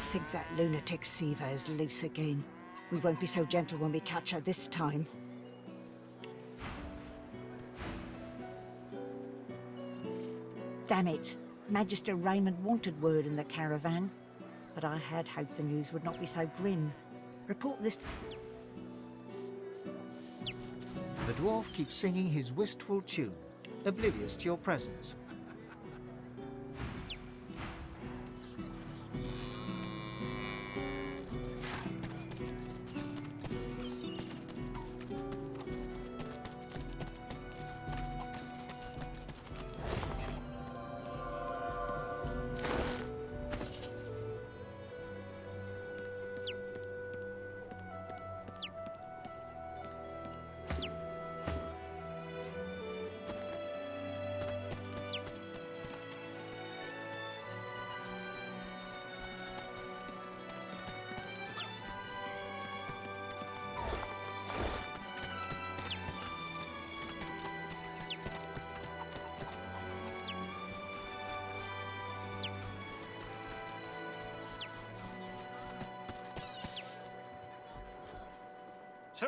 think that lunatic Siva is loose again. We won't be so gentle when we catch her this time. Damn it! Magister Raymond wanted word in the caravan, but I had hoped the news would not be so grim. Report this to... The dwarf keeps singing his wistful tune, oblivious to your presence.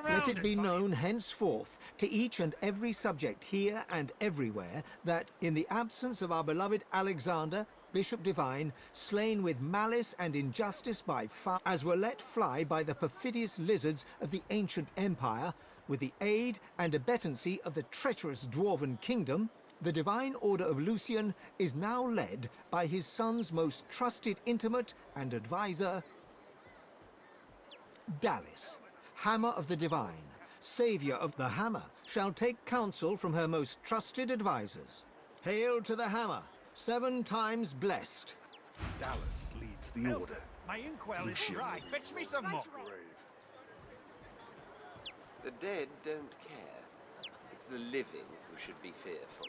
Let it be known henceforth to each and every subject here and everywhere that, in the absence of our beloved Alexander, Bishop Divine, slain with malice and injustice by fire, as were let fly by the perfidious lizards of the ancient empire, with the aid and abettancy of the treacherous dwarven kingdom, the divine order of Lucian is now led by his son's most trusted intimate and advisor, Dallis, Hammer of the Divine, saviour of the Hammer, shall take counsel from her most trusted advisors. Hail to the Hammer, 7 times blessed. Dallas leads the order. My inkwell Lucian. is right. Fetch me some more. The dead don't care. It's the living who should be fearful.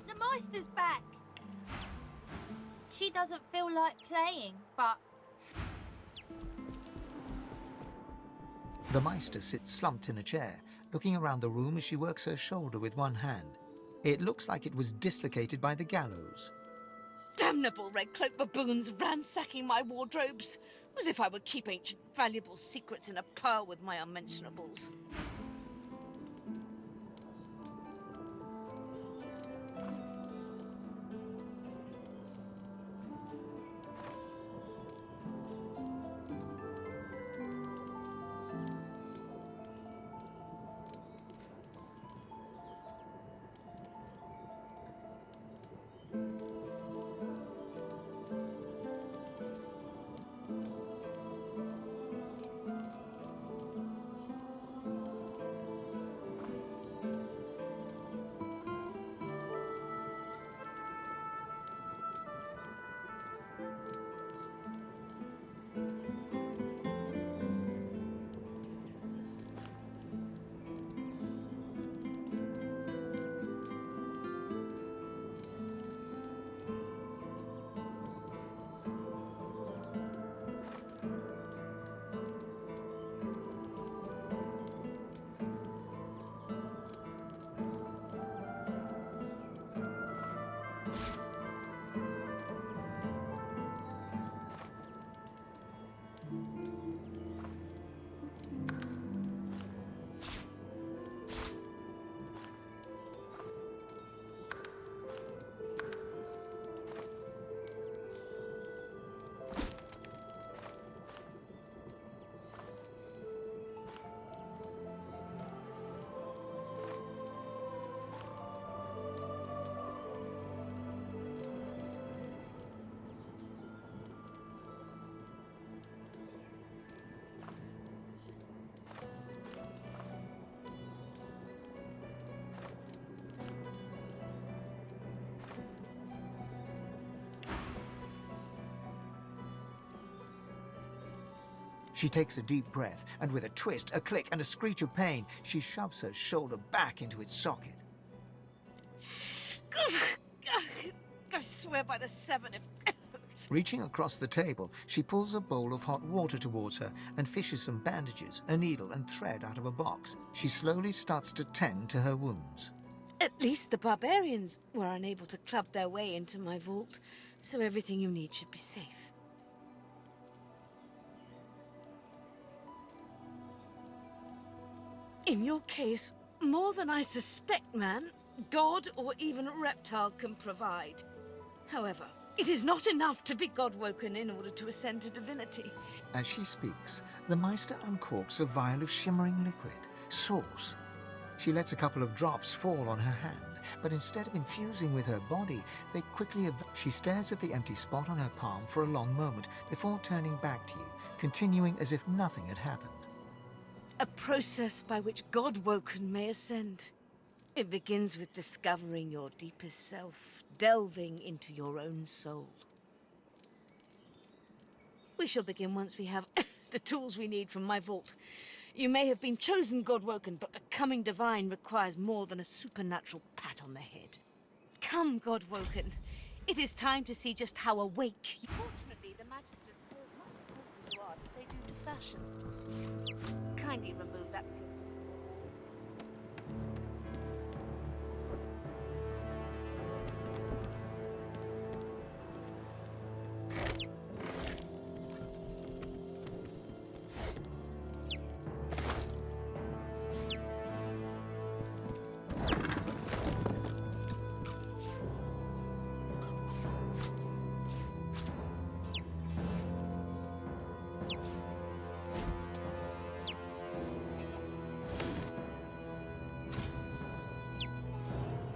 The Meister's back! She doesn't feel like playing, but... The Meister sits slumped in a chair, looking around the room as she works her shoulder with one hand. It looks like it was dislocated by the gallows. Damnable red cloak baboons ransacking my wardrobes, as if I would keep ancient valuable secrets in a pearl with my unmentionables. She takes a deep breath, and with a twist, a click, and a screech of pain, she shoves her shoulder back into its socket. I swear by the seven if... Reaching across the table, she pulls a bowl of hot water towards her and fishes some bandages, a needle, and thread out of a box. She slowly starts to tend to her wounds. At least the barbarians were unable to club their way into my vault, so everything you need should be safe. In your case, more than I suspect, man, god or even reptile can provide. However, it is not enough to be god-woken in order to ascend to divinity. As she speaks, the Meister uncorks a vial of shimmering liquid, sauce. She lets a couple of drops fall on her hand, but instead of infusing with her body, they quickly She stares at the empty spot on her palm for a long moment before turning back to you, continuing as if nothing had happened. A process by which god-woken may ascend. It begins with discovering your deepest self, delving into your own soul. We shall begin once we have the tools we need from my vault. You may have been chosen god-woken, but becoming divine requires more than a supernatural pat on the head. Come, god-woken. It is time to see just how awake you... Fortunately, the Magisters thought much more you are as they do to fashion. Kindly remove that...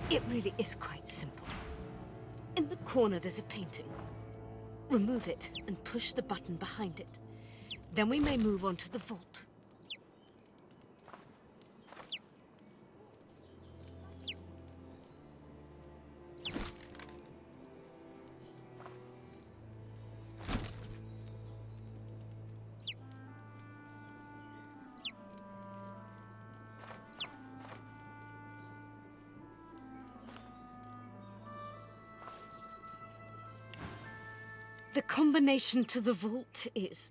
It really is quite simple. In the corner there's a painting. Remove it and push the button behind it. Then we may move on to the vault. The combination to the vault is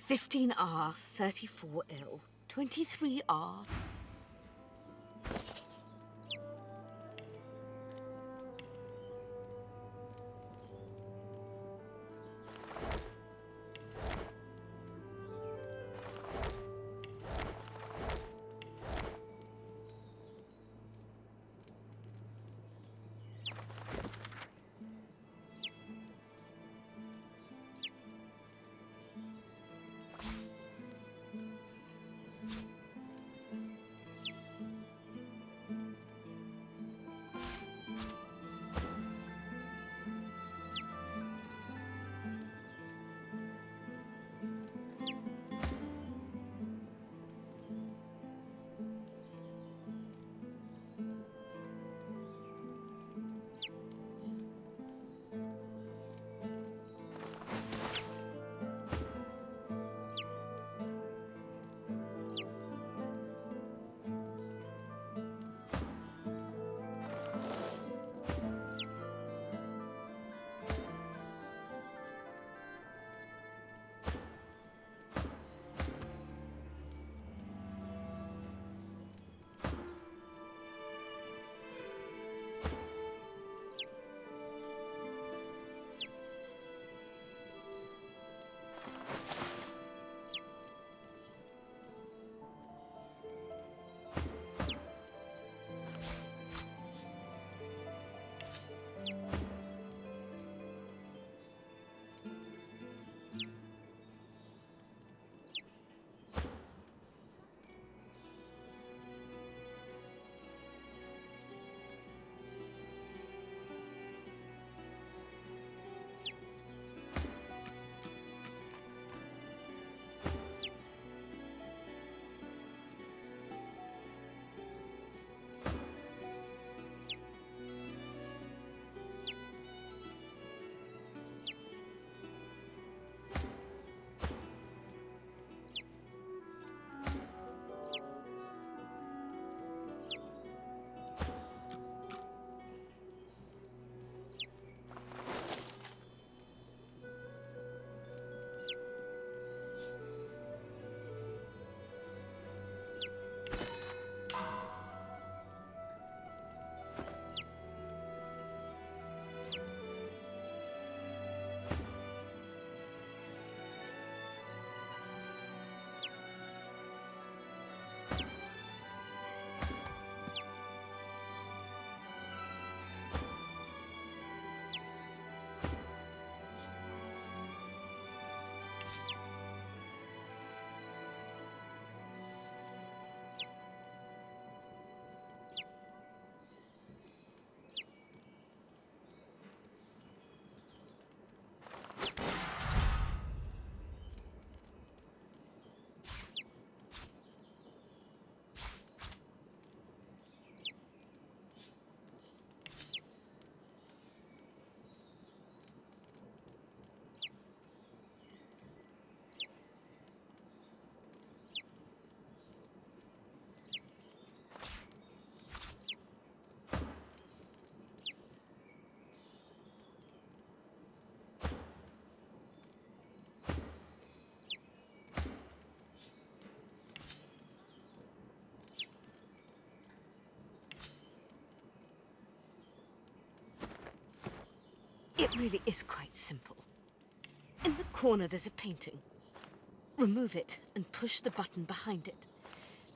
15R, 34L, 23R. really is quite simple. In the corner there's a painting. Remove it and push the button behind it.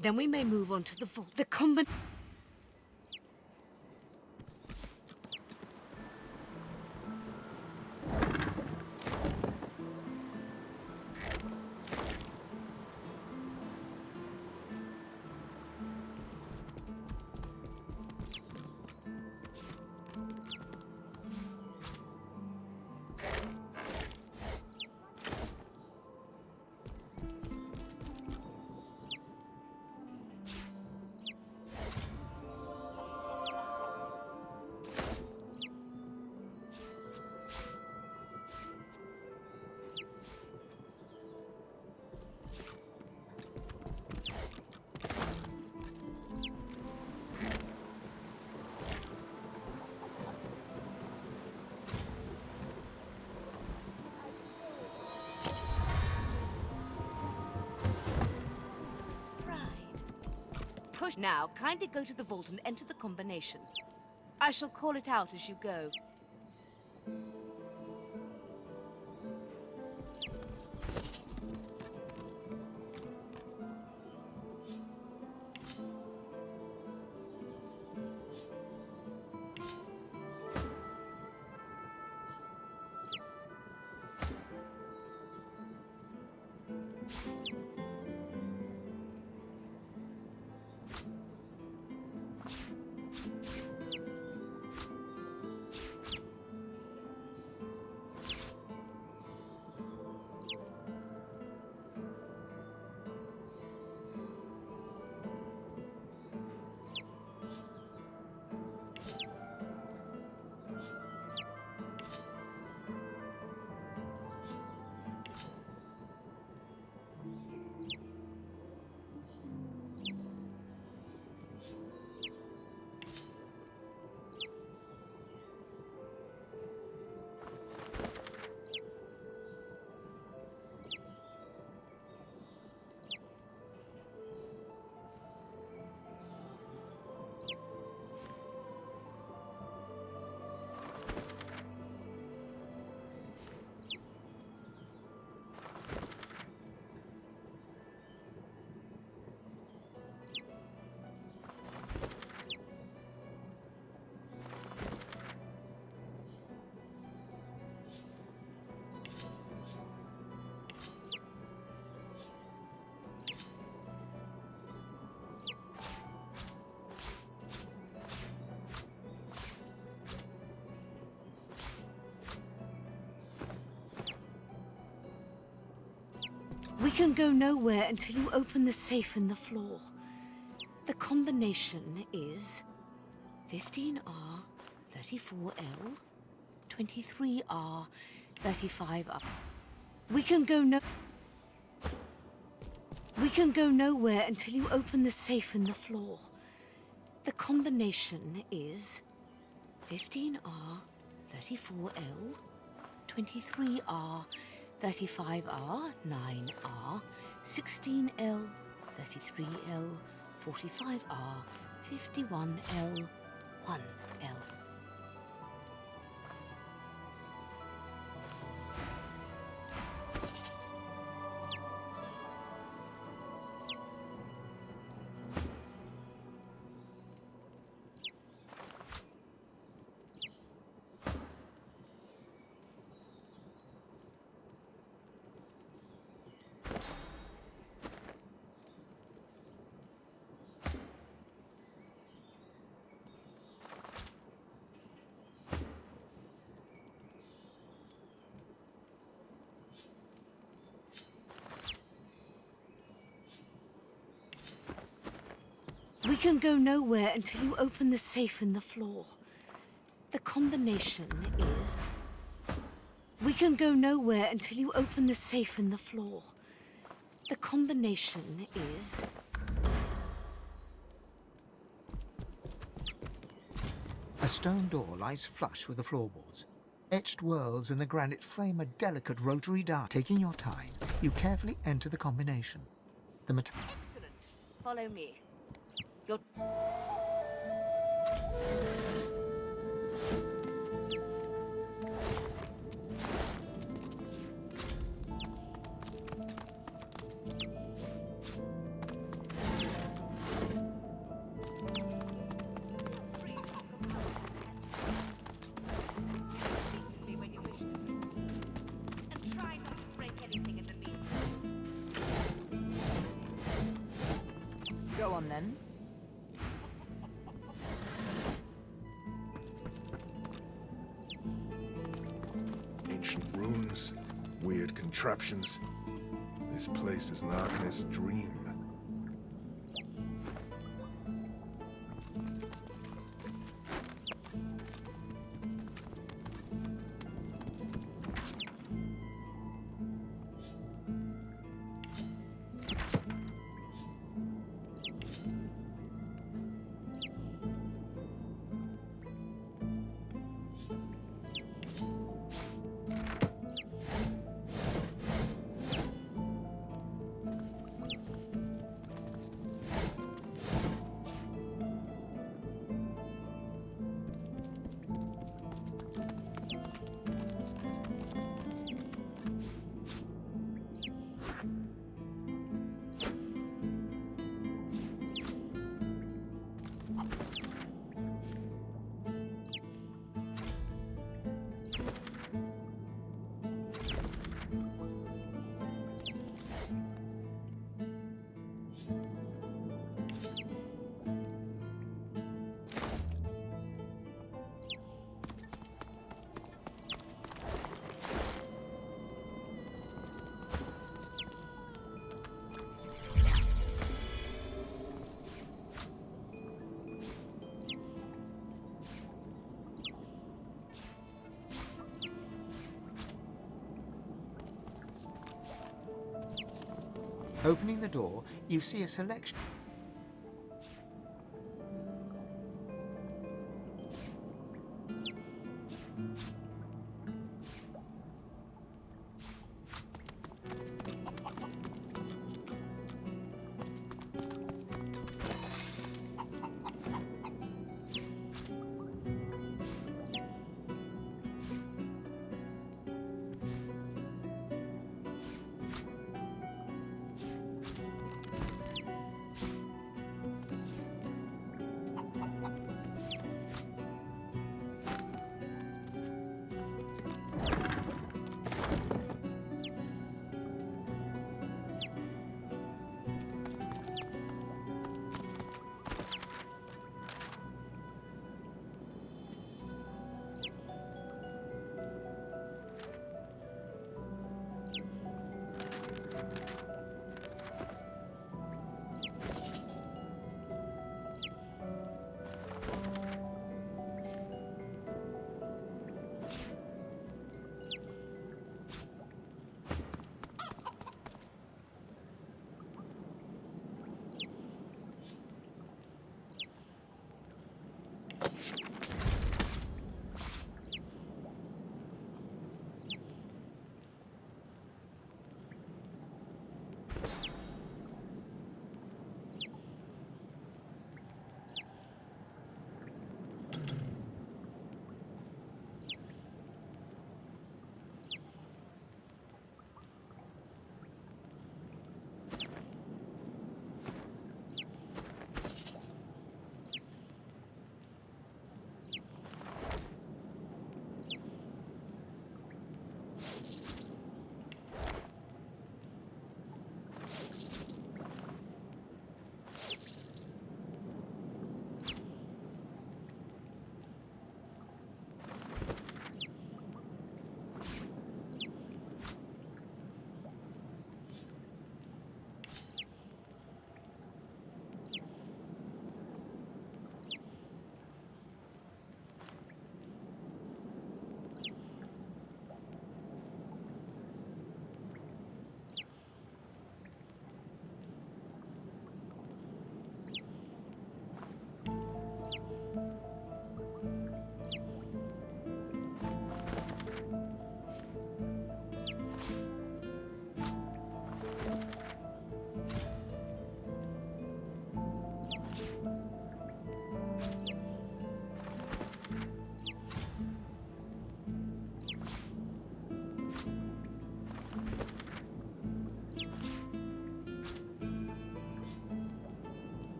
Then we may move on to the vault. The combination... Push now. Kindly go to the vault and enter the combination. I shall call it out as you go. We can go nowhere until you open the safe in the floor. The combination is 15R, 34L, 23R, 35R. We can go nowhere until you open the safe in the floor. The combination is 15R, 34L, 23R, 35R, 9R, 16L, 33L, 45R, 51L, 1L. We can go nowhere until you open the safe in the floor. The combination is... We can go nowhere until you open the safe in the floor. The combination is... A stone door lies flush with the floorboards. Etched whorls in the granite frame a delicate rotary dial. Taking your time, you carefully enter the combination. The Excellent. Follow me. Your... on then. Ancient ruins, weird contraptions. This place is an Arcanist's dream. Opening the door, you see a selection.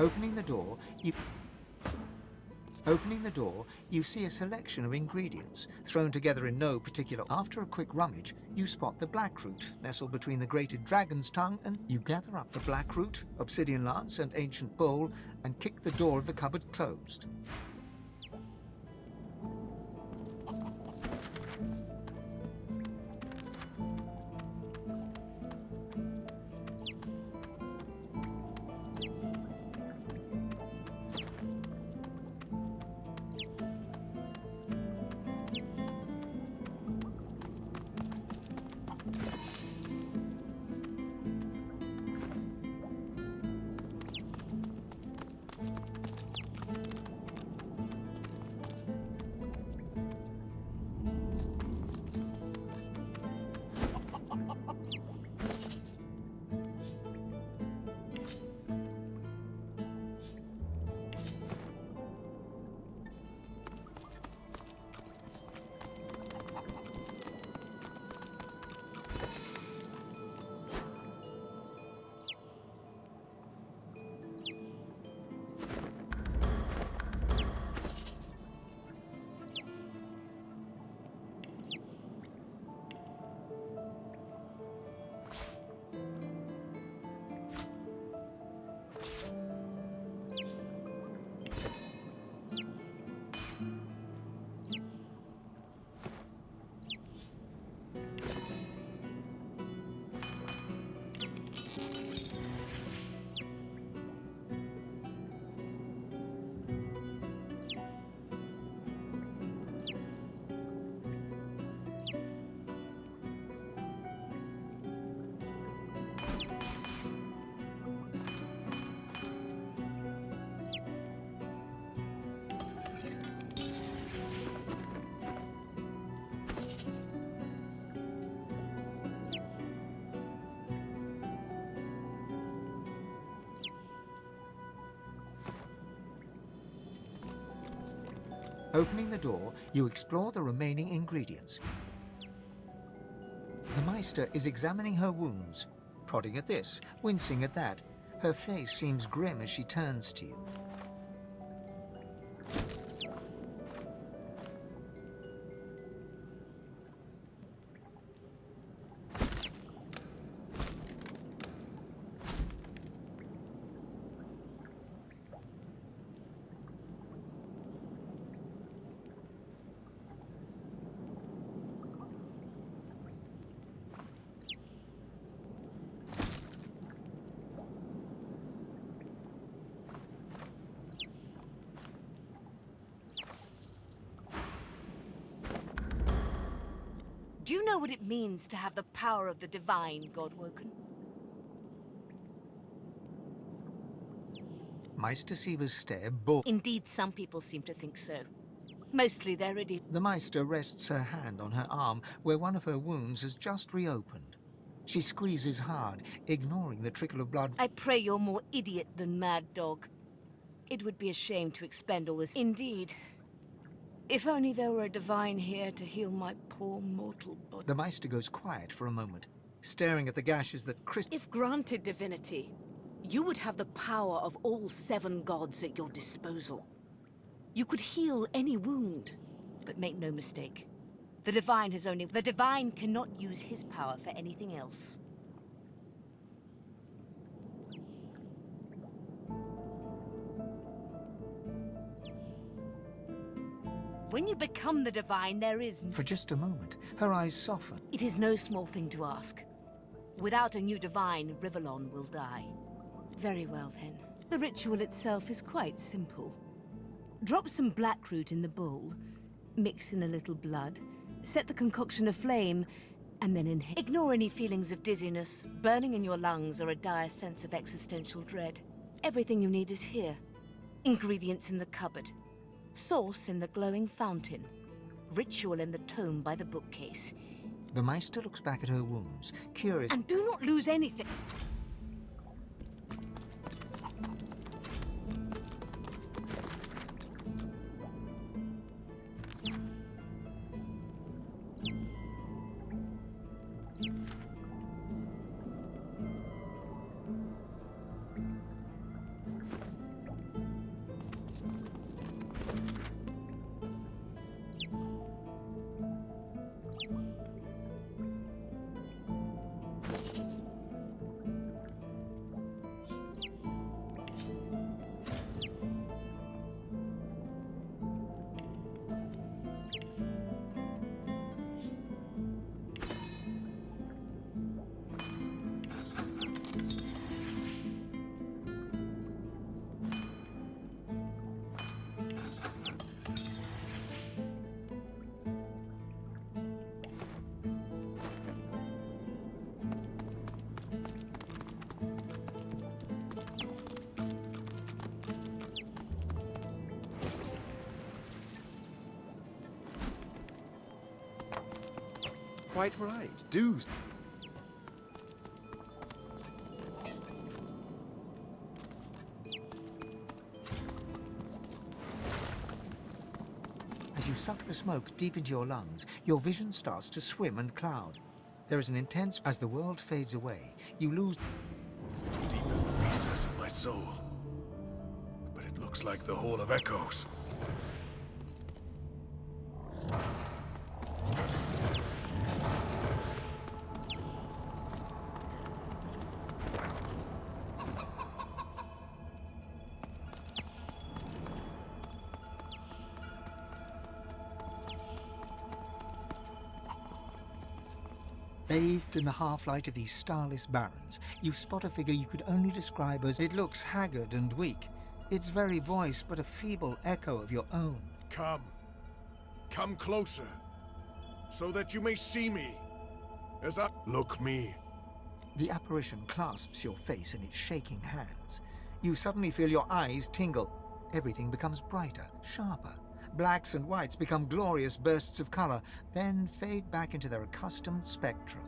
Opening the door, you see a selection of ingredients, thrown together in no particular... After a quick rummage, you spot the blackroot, nestled between the grated dragon's tongue, and you gather up the blackroot, obsidian lance, and ancient bowl, and kick the door of the cupboard closed. Opening the door, you explore the remaining ingredients. The Meister is examining her wounds, prodding at this, wincing at that. Her face seems grim as she turns to you. Do you know what it means to have the power of the divine, Godwoken? Meister Siever's stare bore. Indeed, some people seem to think so. Mostly they're ready. The Meister rests her hand on her arm, where one of her wounds has just reopened. She squeezes hard, ignoring the trickle of blood. I pray you're more idiot than mad dog. It would be a shame to expend all this. Indeed. If only there were a divine here to heal my poor mortal body. The Meister goes quiet for a moment, staring at the gashes that If granted divinity, you would have the power of all 7 gods at your disposal. You could heal any wound, but make no mistake. The divine cannot use his power for anything else. When you become the divine, there is... For just a moment, her eyes soften. It is no small thing to ask. Without a new divine, Rivellon will die. Very well, then. The ritual itself is quite simple. Drop some blackroot in the bowl, mix in a little blood, set the concoction aflame, and then inhale. Ignore any feelings of dizziness, burning in your lungs, or a dire sense of existential dread. Everything you need is here. Ingredients in the cupboard. Source in the glowing fountain. Ritual in the tome by the bookcase. The Meister looks back at her wounds, curious. And do not lose anything. quite right. Do. As you suck the smoke deep into your lungs, your vision starts to swim and cloud. There is an intense... As the world fades away, you lose... Deepest recess of my soul. But it looks like the Hall of Echoes. Bathed in the half-light of these starless barrens, you spot a figure you could only describe as... It looks haggard and weak. Its very voice but a feeble echo of your own. Come. Come closer. So that you may see me. As I... Look me. The apparition clasps your face in its shaking hands. You suddenly feel your eyes tingle. Everything becomes brighter, sharper. Blacks and whites become glorious bursts of color, then fade back into their accustomed spectrum.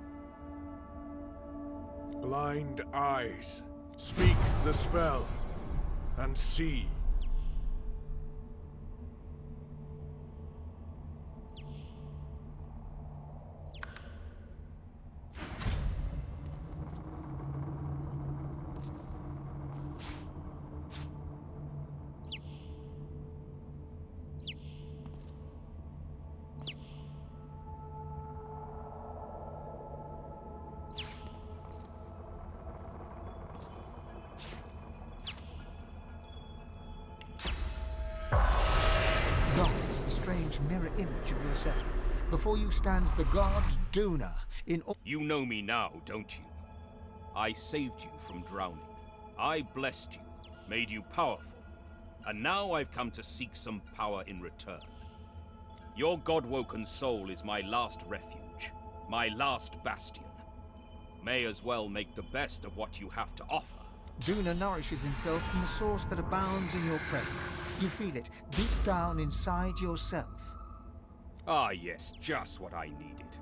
Blind eyes. Speak the spell. And see. Mirror image of yourself. Before you stands the god Duna in... You know me now, don't you? I saved you from drowning. I blessed you, made you powerful. And now I've come to seek some power in return. Your god-woken soul is my last refuge, my last bastion. May as well make the best of what you have to offer. Duna nourishes himself from the source that abounds in your presence. You feel it deep down inside yourself. Ah yes, just what I needed.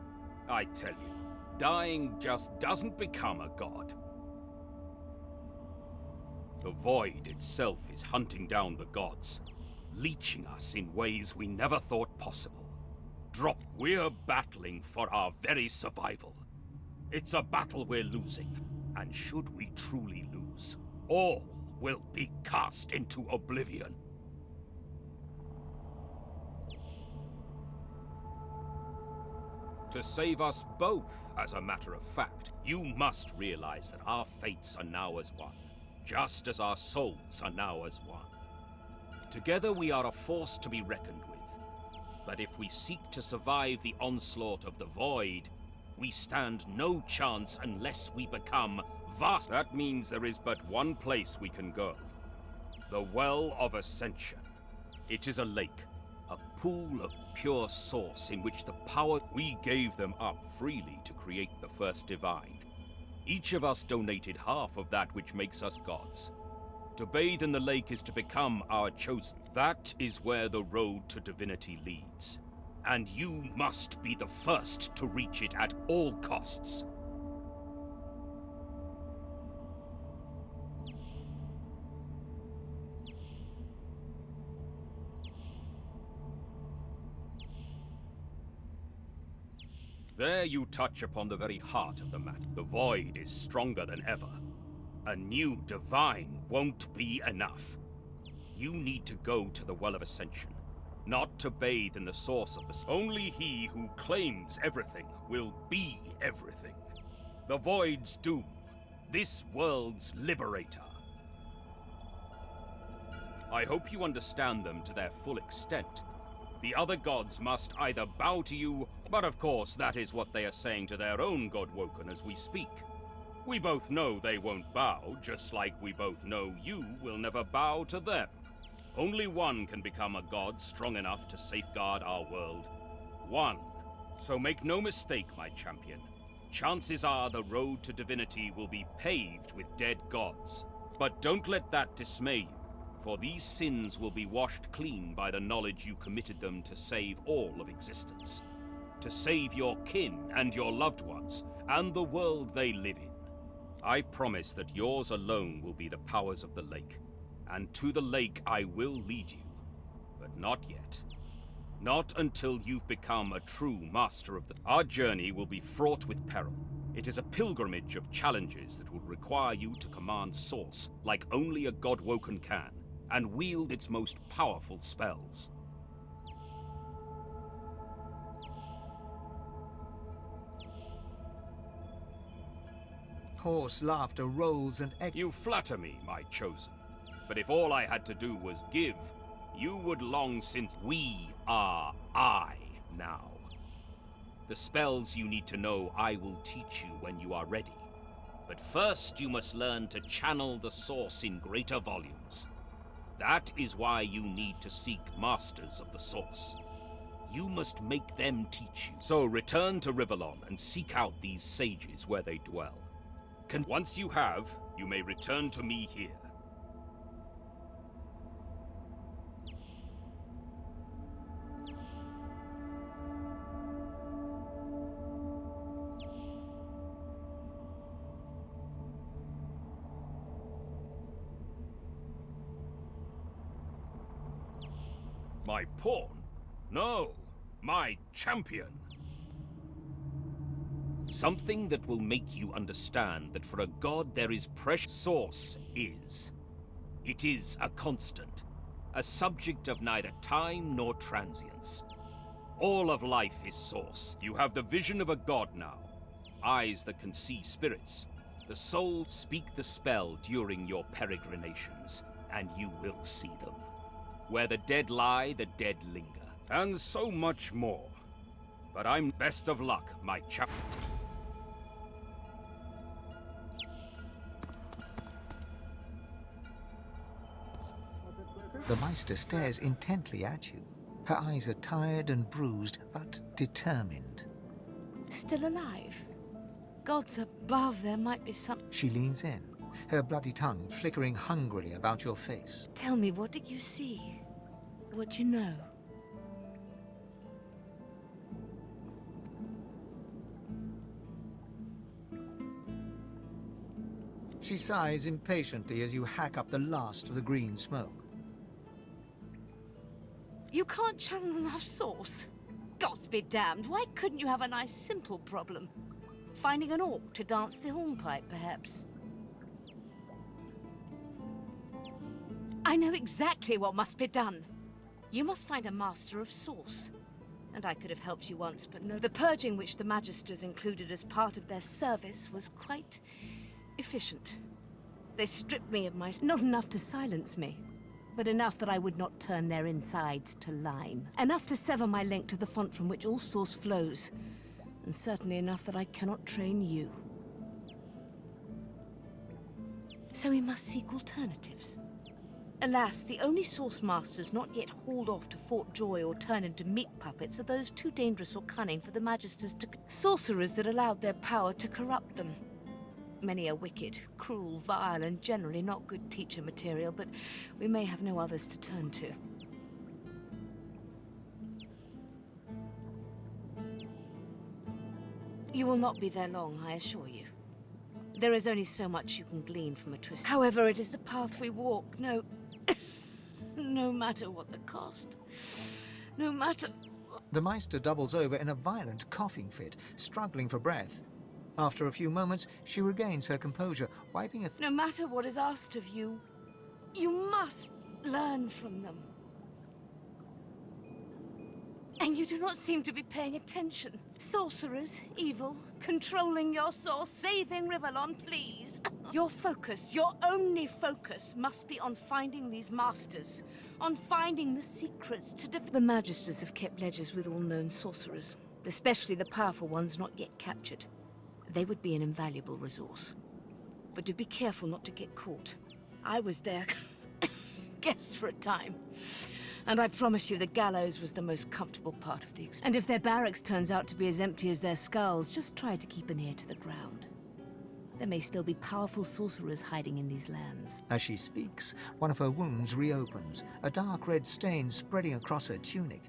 I tell you, dying just doesn't become a god. The void itself is hunting down the gods, leeching us in ways we never thought possible. We're battling for our very survival. It's a battle we're losing, and should we truly lose, all will be cast into oblivion. To save us both, as a matter of fact, you must realize that our fates are now as one, just as our souls are now as one. Together we are a force to be reckoned with, but if we seek to survive the onslaught of the Void, we stand no chance unless we become vast. That means there is but one place we can go. The Well of Ascension. It is a lake, a pool of pure source in which the power... We gave them up freely to create the first divine. Each of us donated half of that which makes us gods. To bathe in the lake is to become our chosen. That is where the road to divinity leads. And you must be the first to reach it at all costs. There you touch upon the very heart of the matter. The Void is stronger than ever. A new divine won't be enough. You need to go to the Well of Ascension, not to bathe in the source of the... Only he who claims everything will be everything. The Void's doom, this world's liberator. I hope you understand them to their full extent. The other gods must either bow to you, but of course that is what they are saying to their own God-woken as we speak. We both know they won't bow, just like we both know you will never bow to them. Only one can become a god strong enough to safeguard our world. One. So make no mistake, my champion. Chances are the road to divinity will be paved with dead gods. But don't let that dismay you, for these sins will be washed clean by the knowledge you committed them to save all of existence. to save your kin and your loved ones, and the world they live in. I promise that yours alone will be the powers of the lake, and to the lake I will lead you. But not yet. Not until you've become a true master of the... Our journey will be fraught with peril. It is a pilgrimage of challenges that will require you to command Source like only a God-woken can, and wield its most powerful spells. Hoarse laughter rolls and echoes. You flatter me, my chosen. But if all I had to do was give, you would long since... We are I now. The spells you need to know I will teach you when you are ready. But first you must learn to channel the Source in greater volumes. That is why you need to seek masters of the Source. You must make them teach you. So return to Rivellon and seek out these sages where they dwell. Once you have, you may return to me here. My pawn? No, my champion. Something that will make you understand that for a god there is precious. Source is. It is a constant, a subject of neither time nor transience. All of life is Source. You have the vision of a god now, eyes that can see spirits. The souls speak the spell during your peregrinations, and you will see them. Where the dead lie, the dead linger. And so much more. But I'm best of luck, my chap. The Meister stares intently at you. Her eyes are tired and bruised, but determined. Still alive? Gods above, there might be some... She leans in, her bloody tongue flickering hungrily about your face. Tell me, what did you see? What you know? She sighs impatiently as you hack up the last of the green smoke. You can't channel enough Source? Gods be damned, why couldn't you have a nice simple problem? Finding an orc to dance the hornpipe, perhaps? I know exactly what must be done. You must find a master of Source. And I could have helped you once, but no. The purging which the Magisters included as part of their service was quite efficient. They stripped me of my... Not enough to silence me, but enough that I would not turn their insides to lime. Enough to sever my link to the font from which all Source flows. And certainly enough that I cannot train you. So we must seek alternatives. Alas, the only Source masters not yet hauled off to Fort Joy or turned into meat puppets are those too dangerous or cunning for the Magisters to... Sorcerers that allowed their power to corrupt them. Many are wicked, cruel, vile, and generally not good teacher material, but we may have no others to turn to. You will not be there long, I assure you. There is only so much you can glean from a twist. However, it is the path we walk, no matter what the cost. No matter... The Meister doubles over in a violent coughing fit, struggling for breath. After a few moments, she regains her composure, wiping a... No matter what is asked of you, you must learn from them. And you do not seem to be paying attention. Sorcerers, evil, controlling your source, saving Rivellon, please. Your focus, your only focus, must be on finding these masters. On finding the secrets to The Magisters have kept ledgers with all known sorcerers, especially the powerful ones not yet captured. They would be an invaluable resource. But do be careful not to get caught. I was their guest for a time. And I promise you the gallows was the most comfortable part of the experience. And if their barracks turns out to be as empty as their skulls, just try to keep an ear to the ground. There may still be powerful sorcerers hiding in these lands. As she speaks, one of her wounds reopens, a dark red stain spreading across her tunic.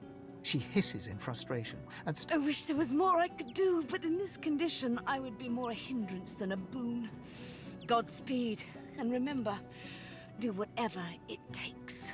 She hisses in frustration and I wish there was more I could do, but in this condition, I would be more a hindrance than a boon. Godspeed, and remember, do whatever it takes.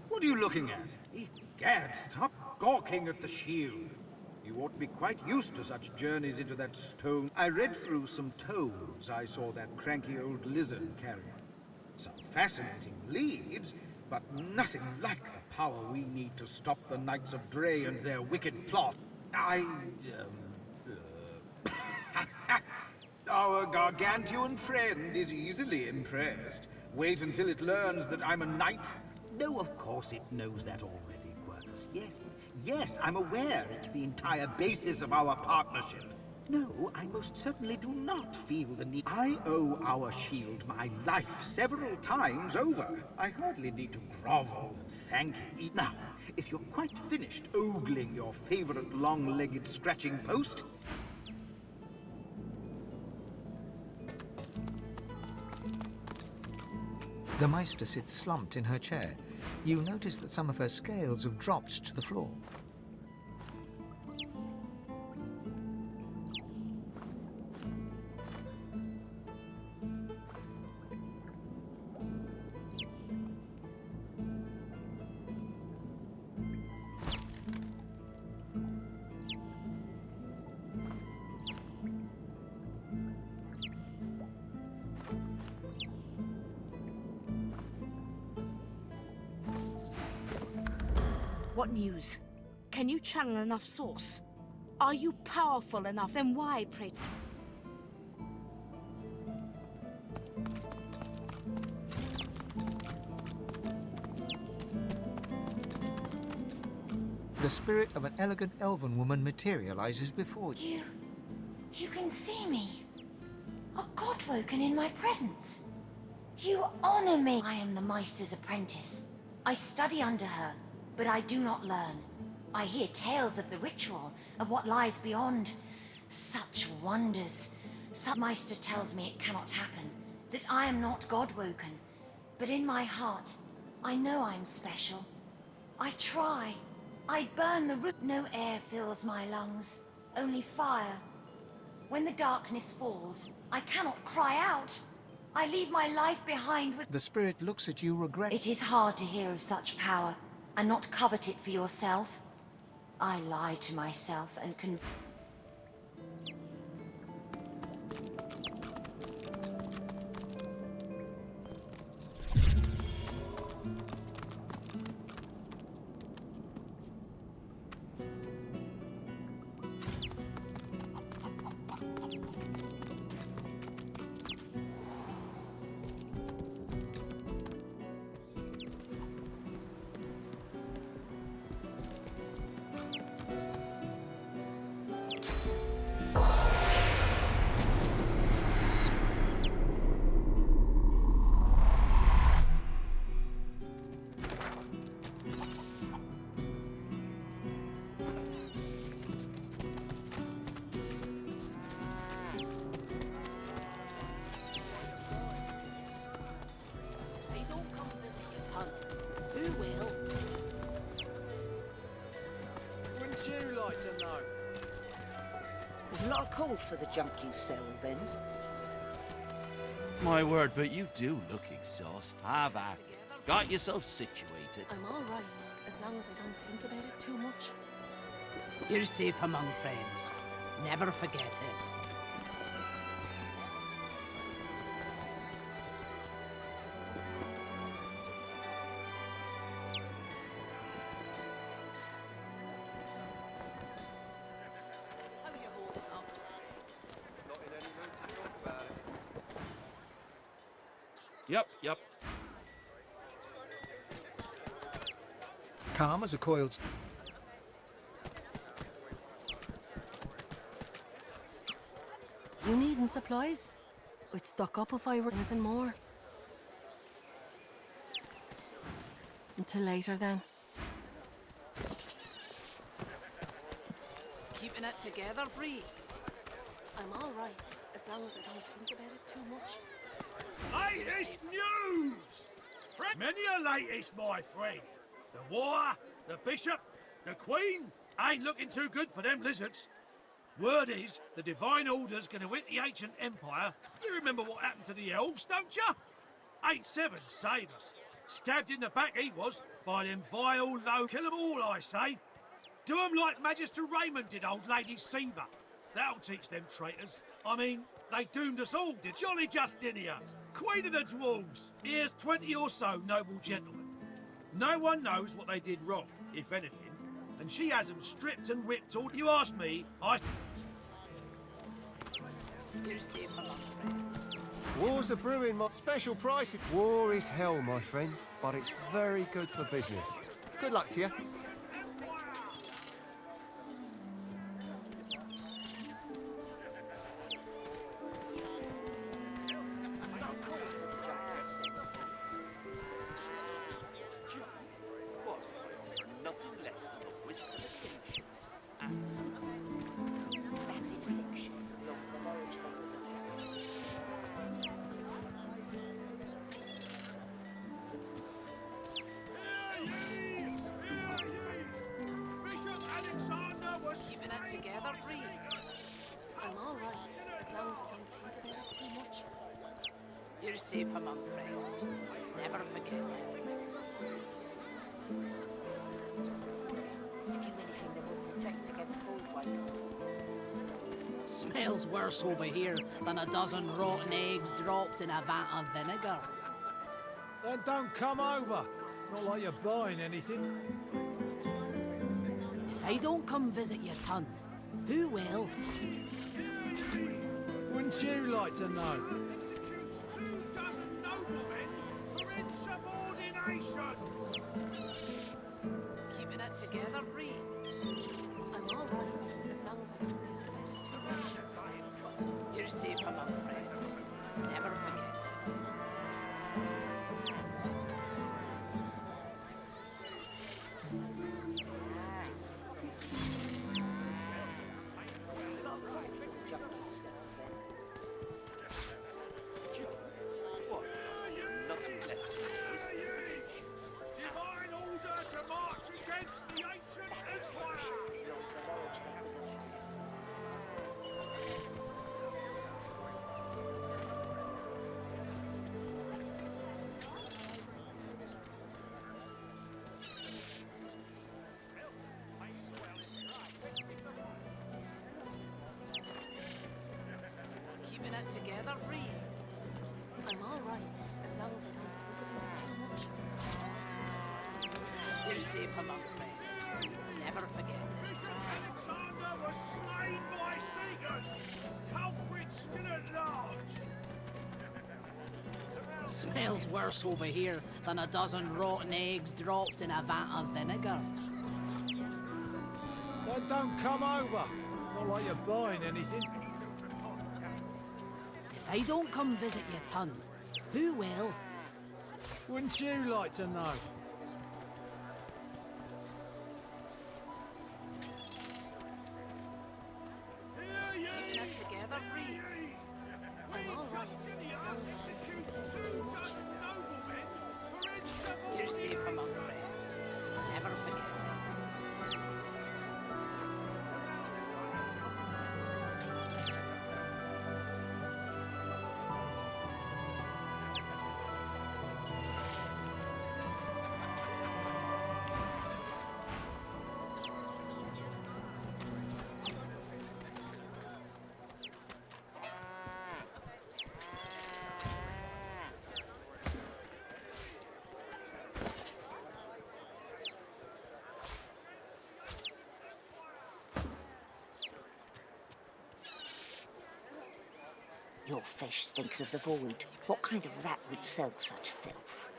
What are you looking at? Egad, stop gawking at the shield. You ought to be quite used to such journeys into that stone. I read through some tomes I saw that cranky old lizard carry. Some fascinating leads, but nothing like the power we need to stop the Knights of Dre and their wicked plot. Our gargantuan friend is easily impressed. Wait until it learns that I'm a knight. No, of course it knows that already, Quercus. Yes, I'm aware it's the entire basis of our partnership. No, I most certainly do not feel the need. I owe our shield my life several times over. I hardly need to grovel and thank him. Now, if you're quite finished ogling your favorite long-legged scratching post... The Meister sits slumped in her chair. You notice that some of her scales have dropped to the floor. What news? Can you channel enough source? Are you powerful enough? Then why, pray? The spirit of an elegant elven woman materializes before you. You can see me. A god woken in my presence. You honor me. I am the Meister's apprentice. I study under her, but I do not learn. I hear tales of the ritual, of what lies beyond. Such wonders. Some Meister tells me it cannot happen, that I am not god-woken. But in my heart, I know I'm special. I try. I burn the root. No air fills my lungs, only fire. When the darkness falls, I cannot cry out. I leave my life behind with... The spirit looks at you regret. It is hard to hear of such power, and not covet it for yourself. I lie to myself and can... lot of call for the junk you sell, then? My word, but you do look exhausted. Have at it. Got yourself situated. I'm all right, as long as I don't think about it too much. You're safe among friends. Never forget it. Yep. Calm as a coiled... You needing supplies? I'd stock up if I were anything more. Until later, then. Keeping it together, Bree. I'm all right, as long as I don't think about it too much. Latest news! Many a latest, my friend. The war, the bishop, the queen ain't looking too good for them lizards. Word is, the Divine Order's gonna hit the ancient empire. You remember what happened to the elves, don't ya? 8-7 saved us. Stabbed in the back he was, by them vile low... Kill 'em all, I say. Do 'em like Magister Raymond did old Lady Siva. That'll teach them traitors. I mean, they doomed us all, did Jolly Justinia, Queen of the Dwarves. Here's 20 or so noble gentlemen. No one knows what they did wrong, if anything, and she has them stripped and whipped all... You ask me, I... You're safe among friends. War's a brewing, my special price. War is hell, my friend, but it's very good for business. Good luck to you. You're safe among friends. Never forget it. If you anything that will protect against cold weather. Smells worse over here than a dozen rotten eggs dropped in a vat of vinegar. Then don't come over. Not like you're buying anything. If I don't come visit your ton, who will? Wouldn't you like to know? Keeping it together, Bree. I'm all right, as long as I don't think about it too much. You're safe among friends. Never forget. Keeping it together, Bree. I'm all right, as long as I don't think about it too much. You're safe among friends. Never forget it. Alexander was slain by Seekers. Culprits still at large. Smells worse over here than a dozen rotten eggs dropped in a vat of vinegar. Then don't come over. Not like you're buying anything. If I don't come visit your ton, who will? Wouldn't you like to know? Keeping it together, Bree. I'm all right, as long as I don't think about it too much. You're safe among friends. Never forget it. Your fish stinks of the void. What kind of rat would sell such filth?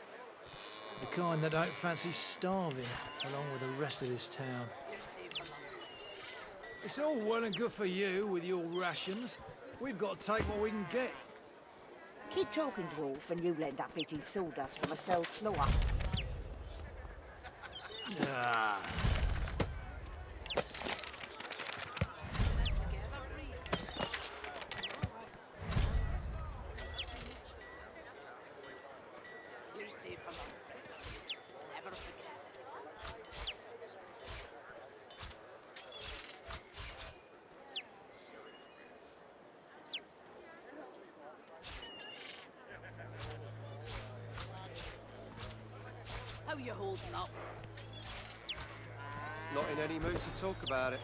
The kind that don't fancy starving, along with the rest of this town. It's all well and good for you with your rations. We've got to take what we can get. Keep talking, dwarf, and you'll end up eating sawdust from a cell floor. Ah. How you holding up? Not in any mood to talk about it.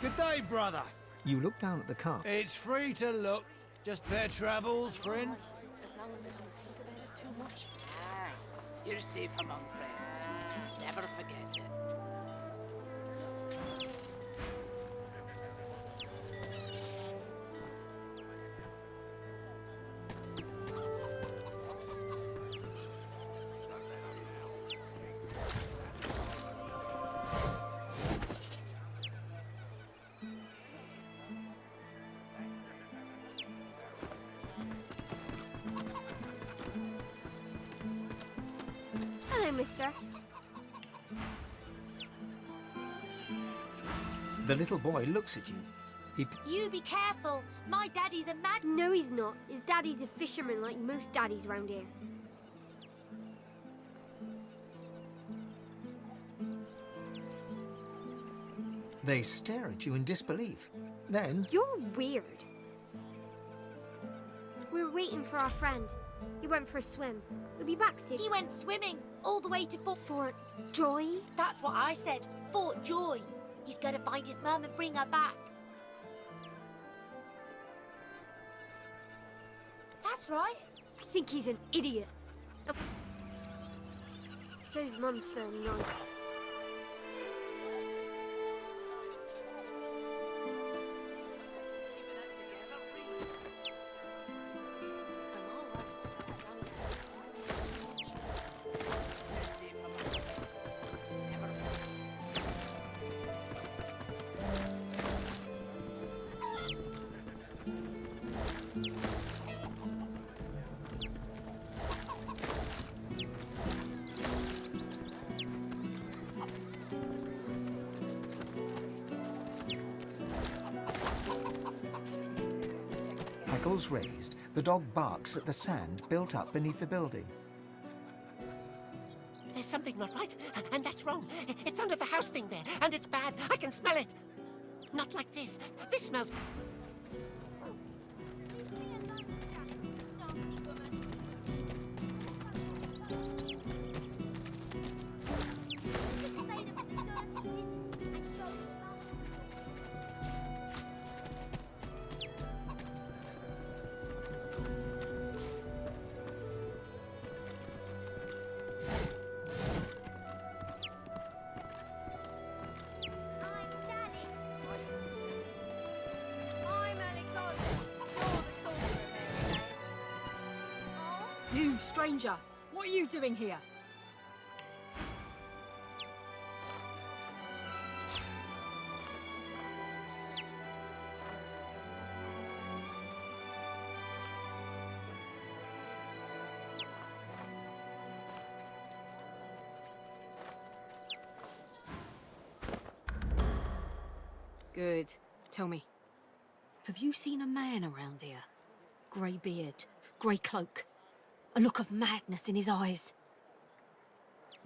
Good day, brother. You look down at the cart. It's free to look. Just fair travels, friend. As long as I don't think about it too much. You're safe among friends. Never forget it. Hello, mister. The little boy looks at you. You be careful. My daddy's a mad... No, he's not. His daddy's a fisherman like most daddies round here. They stare at you in disbelief. Then... You're weird. We're waiting for our friend. He went for a swim. We'll be back soon. He went swimming all the way to Fort Joy? That's what I said. Fort Joy. He's gonna find his mum and bring her back. That's right. I think he's an idiot. Joe's mum smelled nice. Hackles raised, the dog barks at the sand built up beneath the building. There's something not right, and that's wrong. It's under the house thing there, and it's bad. I can smell it. Not like this. This smells... You, stranger, what are you doing here? Good. Tell me, have you seen a man around here? Grey beard, grey cloak, a look of madness in his eyes.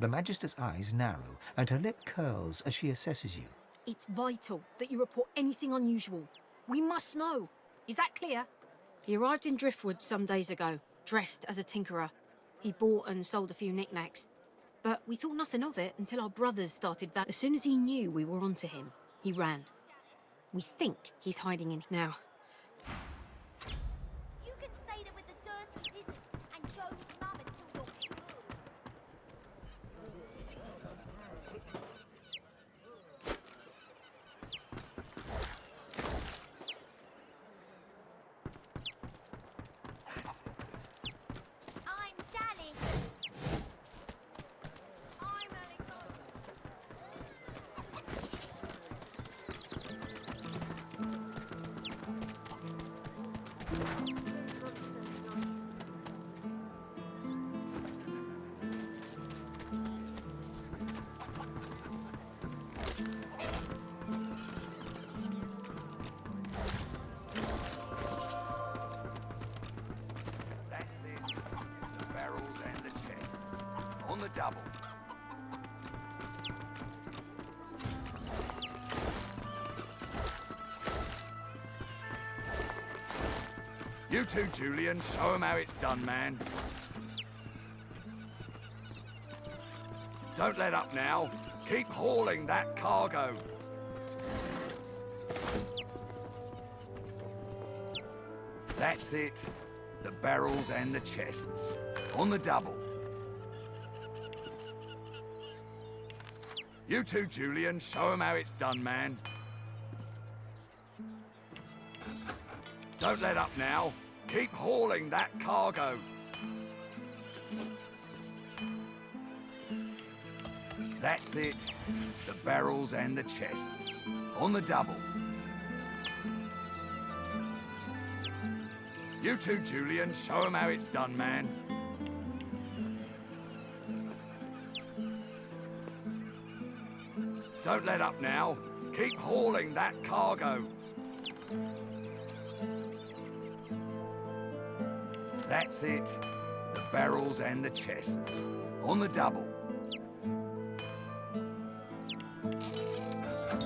The Magister's eyes narrow and her lip curls as she assesses you. It's vital that you report anything unusual. We must know. Is that clear? He arrived in Driftwood some days ago, dressed as a tinkerer. He bought and sold a few knickknacks. But we thought nothing of it until our brothers started As soon as he knew we were onto him, he ran. We think he's hiding in now. You can stay there with the dirty lizards and Joe's mum until you're I'm Sally. I'm Alexander. That's it. The barrels and the chests. On the double. You too, Julian. Show 'em how it's done, man. Don't let up now. Keep hauling that cargo. That's it. The barrels and the chests. On the double. You too, Julian. Show 'em how it's done, man. Don't let up now. Keep hauling that cargo. That's it. The barrels and the chests. On the double. You too, Julian. Show 'em how it's done, man. Don't let up now. Keep hauling that cargo. That's it. The barrels and the chests. On the double.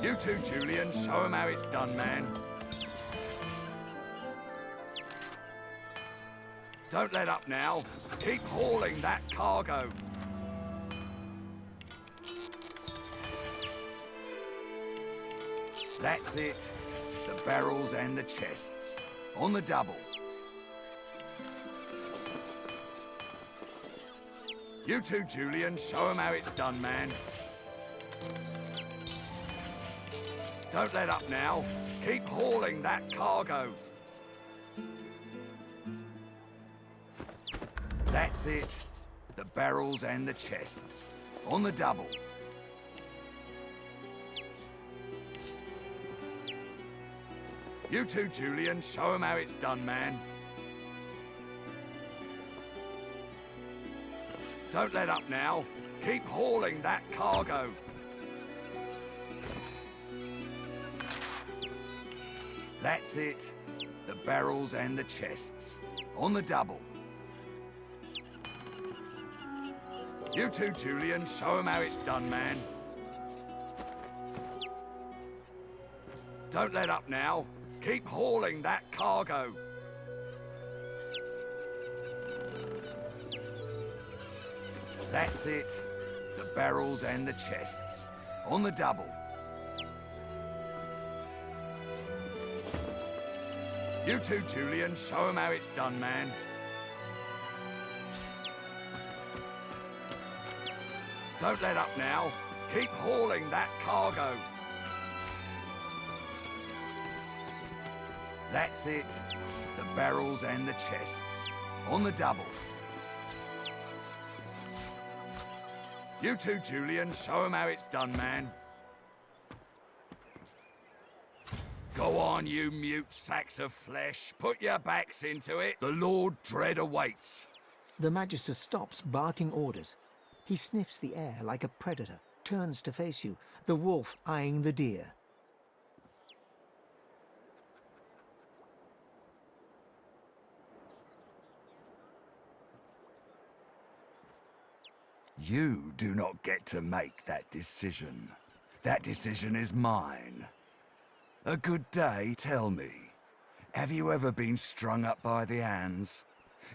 You too, Julian. Show 'em how it's done, man. Don't let up now. Keep hauling that cargo. That's it. The barrels and the chests. On the double. You too, Julian. Show 'em how it's done, man. Don't let up now. Keep hauling that cargo. That's it. The barrels and the chests. On the double. You too, Julian. Show 'em how it's done, man. Don't let up now. Keep hauling that cargo. That's it. The barrels and the chests. On the double. You too, Julian. Show 'em how it's done, man. Don't let up now. Keep hauling that cargo. That's it. The barrels and the chests. On the double. You too, Julian. Show 'em how it's done, man. Don't let up now. Keep hauling that cargo. That's it. The barrels and the chests. On the double. You too, Julian. Show 'em how it's done, man. Go on, you mute sacks of flesh. Put your backs into it. The Lord Dread awaits. The Magister stops, barking orders. He sniffs the air like a predator, turns to face you, the wolf eyeing the deer. You do not get to make that decision. That decision is mine. A good day, tell me. Have you ever been strung up by the hands?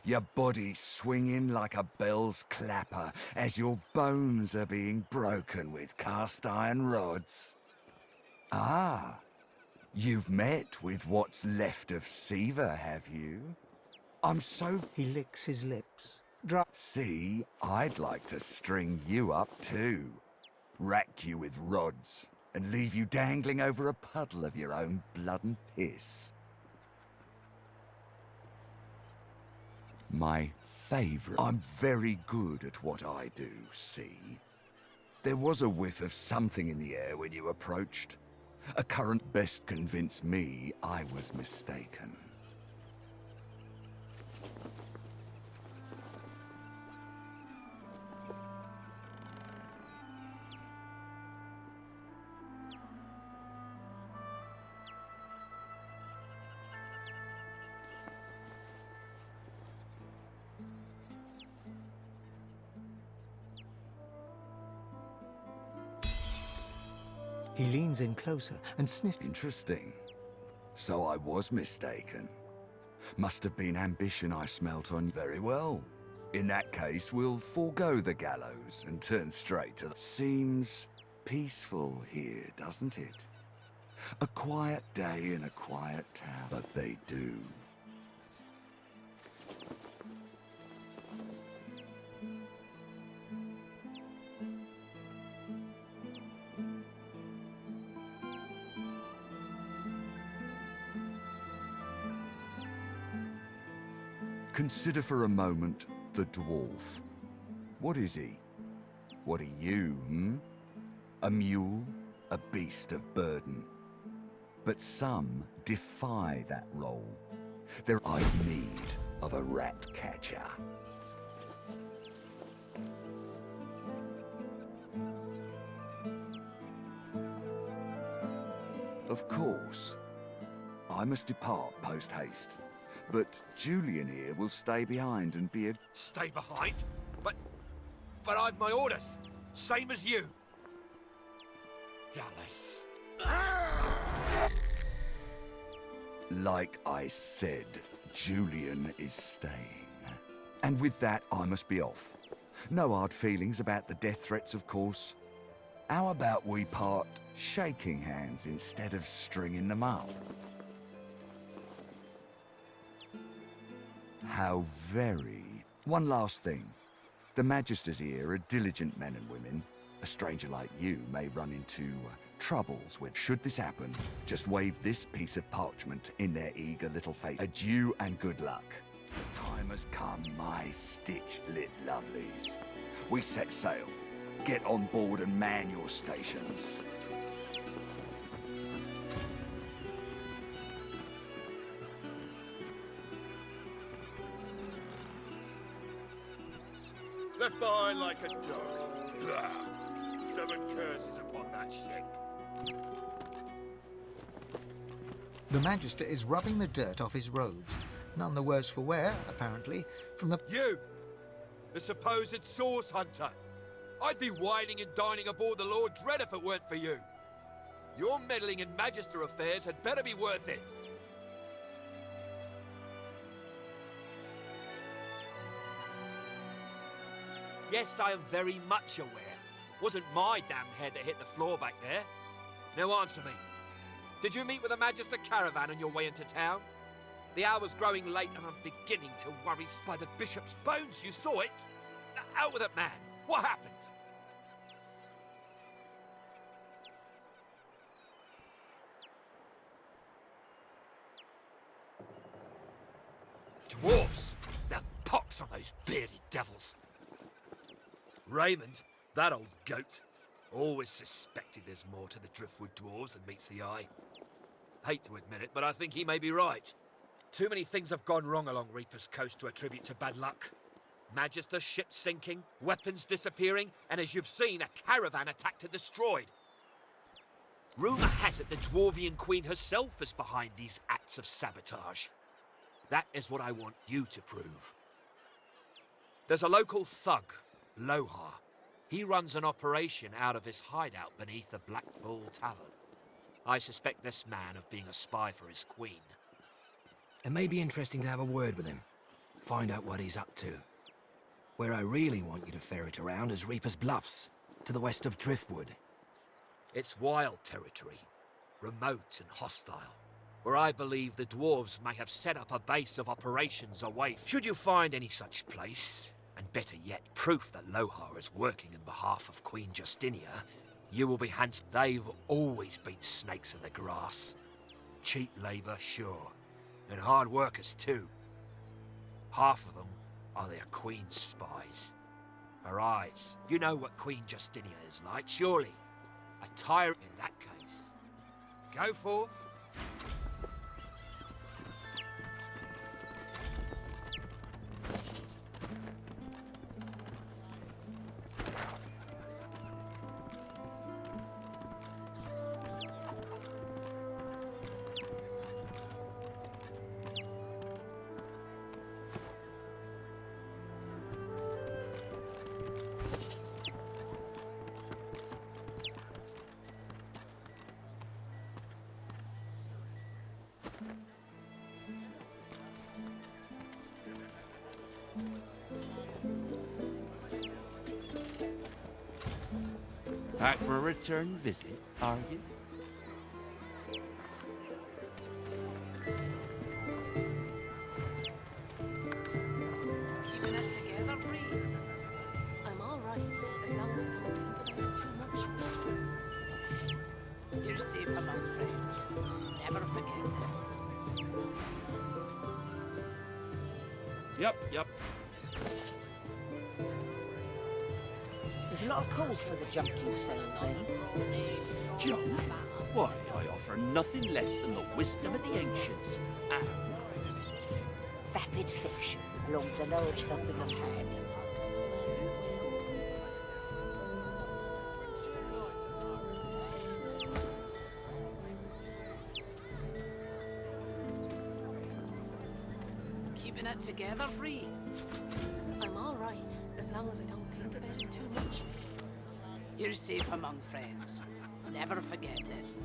Your body swinging like a bell's clapper as your bones are being broken with cast iron rods. Ah, you've met with what's left of Siva, have you? I'm so... He licks his lips. See, I'd like to string you up too. Rack you with rods and leave you dangling over a puddle of your own blood and piss. My favourite. I'm very good at what I do, see? There was a whiff of something in the air when you approached. A current best convinced me I was mistaken. He leans in closer and sniffs. Interesting. So I was mistaken. Must have been ambition I smelt on. Very well. In that case, we'll forego the gallows and turn straight to the... Seems peaceful here, doesn't it? A quiet day in a quiet town. But they do. Consider for a moment the dwarf. What is he? What are you, A mule? A beast of burden? But some defy that role. They're in need of a rat catcher. Of course, I must depart post-haste. But Julian here will stay behind and be a... Stay behind? But I've my orders. Same as you. Dallas. Like I said, Julian is staying. And with that, I must be off. No hard feelings about the death threats, of course. How about we part shaking hands instead of stringing them up? How very... One last thing. The Magisters here are diligent men and women. A stranger like you may run into troubles with... Should this happen, just wave this piece of parchment in their eager little face. Adieu and good luck. The time has come, my stitched-lit lovelies. We set sail. Get on board and man your stations. Left behind like a dog. Blah. Seven curses upon that ship. The Magister is rubbing the dirt off his robes. None the worse for wear, apparently, from the... You! The supposed source hunter! I'd be whining and dining aboard the Lord Dread if it weren't for you. Your meddling in Magister affairs had better be worth it. Yes, I am very much aware. Wasn't my damn head that hit the floor back there. Now answer me. Did you meet with a Magister caravan on your way into town? The hour's growing late and I'm beginning to worry. By the bishop's bones, you saw it? Out with it, man. What happened? Dwarfs! Now pox on those bearded devils. Raymond, that old goat, always suspected there's more to the Driftwood dwarves than meets the eye. Hate to admit it, but I think he may be right. Too many things have gone wrong along Reaper's Coast to attribute to bad luck. Magister ships sinking, weapons disappearing, and as you've seen, a caravan attacked and destroyed. Rumour has it the Dwarvian Queen herself is behind these acts of sabotage. That is what I want you to prove. There's a local thug, Lohar. He runs an operation out of his hideout beneath the Black Bull Tavern. I suspect this man of being a spy for his queen. It may be interesting to have a word with him. find out what he's up to. Where I really want you to ferret around is Reaper's Bluffs, to the west of Driftwood. It's wild territory, remote and hostile, where I believe the dwarves may have set up a base of operations away. Should you find any such place, and better yet, proof that Lohar is working in behalf of Queen Justinia, you will be handsome. They've always been snakes in the grass. Cheap labour, sure, and hard workers too. Half of them are their queen's spies. Her eyes. You know what Queen Justinia is like, surely. A tyrant in that case. Go forth. Back for a return visit, are you? Keeping it together, Bree? I'm all right, as long as I don't think about it too much. You're safe among friends. Never forget it. Yep. There's a lot of call for the junk you sell, then. Junk? Why, I offer nothing less than the wisdom of the ancients. And Vapid fiction, along with a large helping of ham. Keeping it together, Bree? I'm all right, as long as I don't think about it too much. You're safe among friends. Never forget it.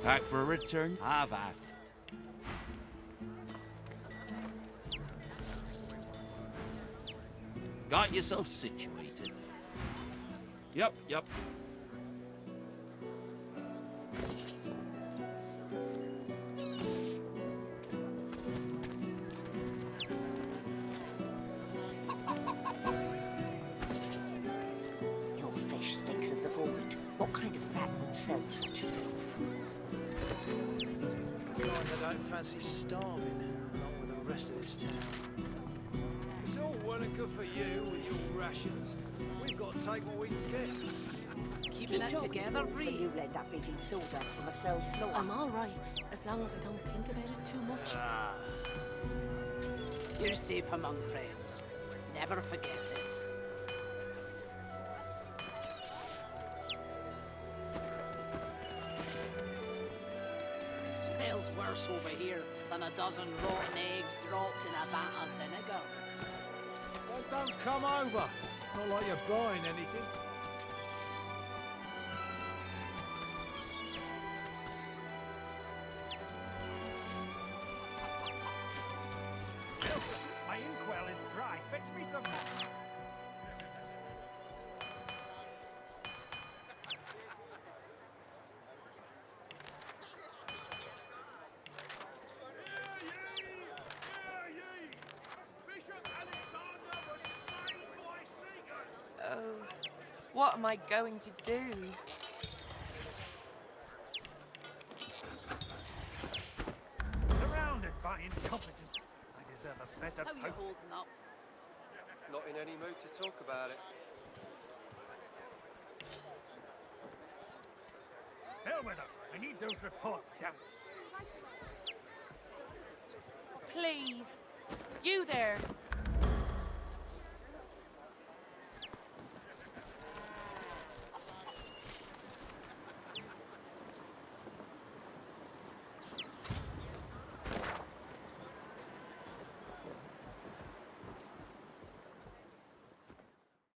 back for a return. Have at it. Got yourself situated. Yep. Your fish stinks of the void. What kind of rat would sell such filth? Kind that don't fancy starving, along with the rest of this town. It's all well and good for you with your rations. We've got to take what we can get. Keeping it together, Bree? You end up eating sawdust from a cell floor. I'm all right, as long as I don't think about it too much. You're safe among friends. Never forget it. Smells worse over here than a dozen rotten eggs dropped in a vat of vinegar. Well, don't come over. Not like you're buying anything. My inkwell is dry. Fetch me some more. Oh, what am I going to do? Surrounded by incompetence. I deserve a better How are you post. holding up? Not in any mood to talk about it. Hell with them. I need those reports, damn it. Please, you there,